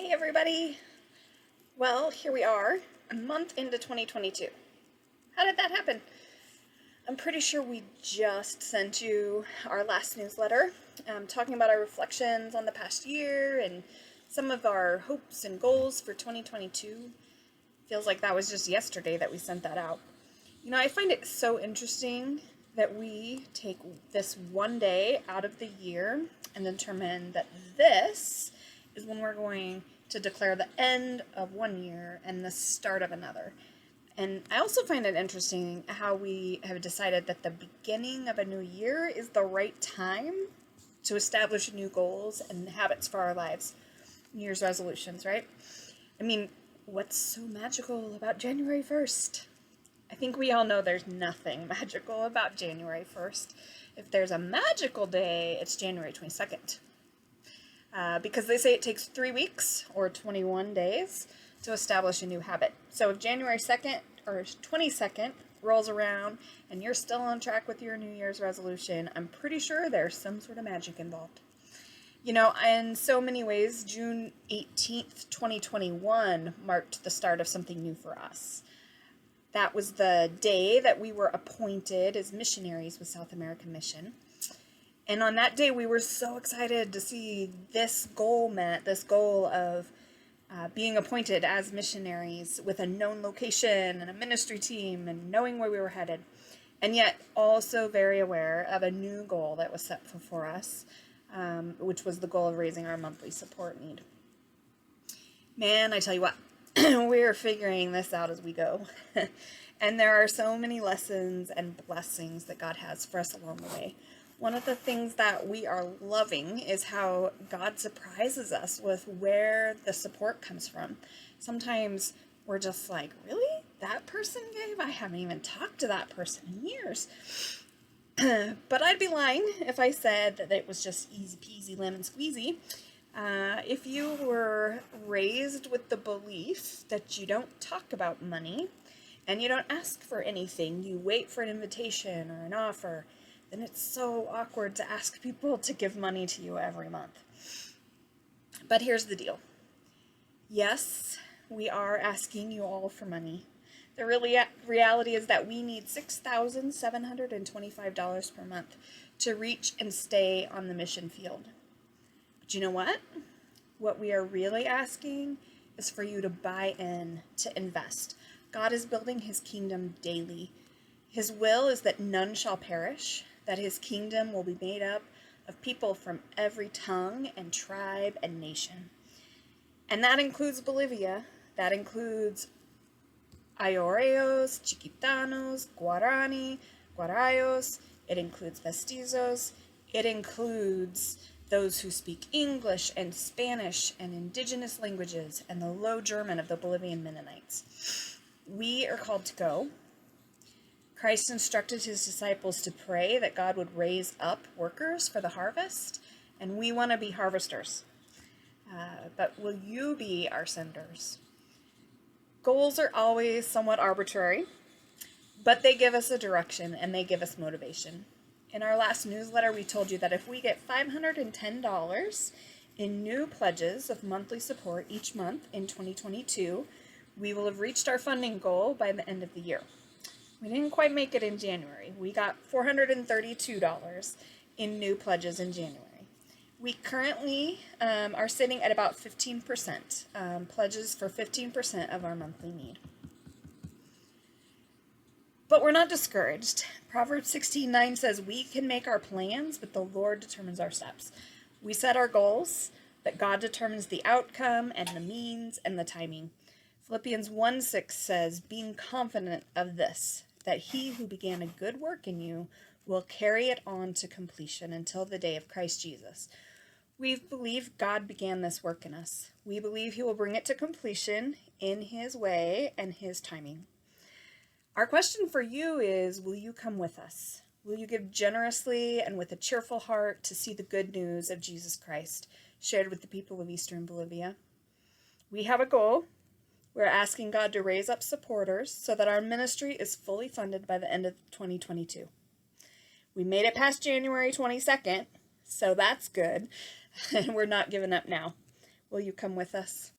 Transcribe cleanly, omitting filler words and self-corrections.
Hey everybody! Well, here we are, a month into 2022. How did that happen? I'm pretty sure we just sent you our last newsletter, talking about our reflections on the past year and some of our hopes and goals for 2022. Feels like that was just yesterday that we sent that out. You know, I find it so interesting that we take this one day out of the year and determine that this is when we're going to declare the end of one year and the start of another. And I also find it interesting how we have decided that the beginning of a new year is the right time to establish new goals and habits for our lives. New Year's resolutions, right? I mean, what's so magical about January 1st? I think we all know there's nothing magical about January 1st. If there's a magical day, it's January 22nd. Because they say it takes 3 weeks or 21 days to establish a new habit. So if January 2nd or 22nd rolls around and you're still on track with your New Year's resolution, I'm pretty sure there's some sort of magic involved. You know, in so many ways, June 18th, 2021 marked the start of something new for us. That was the day that we were appointed as missionaries with South American Mission. And on that day, we were so excited to see this goal met, this goal of being appointed as missionaries with a known location and a ministry team and knowing where we were headed. And yet also very aware of a new goal that was set before us, which was the goal of raising our monthly support need. Man, I tell you what, we're figuring this out as we go. And there are so many lessons and blessings that God has for us along the way. One of the things that we are loving is how God surprises us with where the support comes from. Sometimes we're just like, really? That person gave? I haven't even talked to that person in years. But I'd be lying if I said that it was just easy peasy lemon squeezy. If you were raised with the belief that you don't talk about money and you don't ask for anything, you wait for an invitation or an offer, then it's so awkward to ask people to give money to you every month. But here's the deal. Yes, we are asking you all for money. The reality is that we need $6,725 per month to reach and stay on the mission field. But you know what? What we are really asking is for you to buy in, to invest. God is building his kingdom daily. His will is that none shall perish, that his kingdom will be made up of people from every tongue and tribe and nation. And that includes Bolivia. That includes Ayoreos, Chiquitanos, Guarani, Guarayos. It includes Mestizos. It includes those who speak English and Spanish and indigenous languages and the Low German of the Bolivian Mennonites. We are called to go. Christ instructed his disciples to pray that God would raise up workers for the harvest, and we want to be harvesters. But will you be our senders? Goals are always somewhat arbitrary, but they give us a direction and they give us motivation. In our last newsletter, we told you that if we get $510 in new pledges of monthly support each month in 2022, we will have reached our funding goal by the end of the year. We didn't quite make it in January. We got $432 in new pledges in January. We currently are sitting at about 15%, pledges for 15% of our monthly need. But we're not discouraged. Proverbs 16:9 says, we can make our plans, but the Lord determines our steps. We set our goals, but God determines the outcome and the means and the timing. Philippians 1:6 says, being confident of this, that he who began a good work in you will carry it on to completion until the day of Christ Jesus. We believe God began this work in us. We believe he will bring it to completion in his way and his timing. Our question for you is, will you come with us? Will you give generously and with a cheerful heart to see the good news of Jesus Christ shared with the people of Eastern Bolivia? We have a goal. We're asking God to raise up supporters so that our ministry is fully funded by the end of 2022. We made it past January 22nd, so that's good. And we're not giving up now. Will you come with us?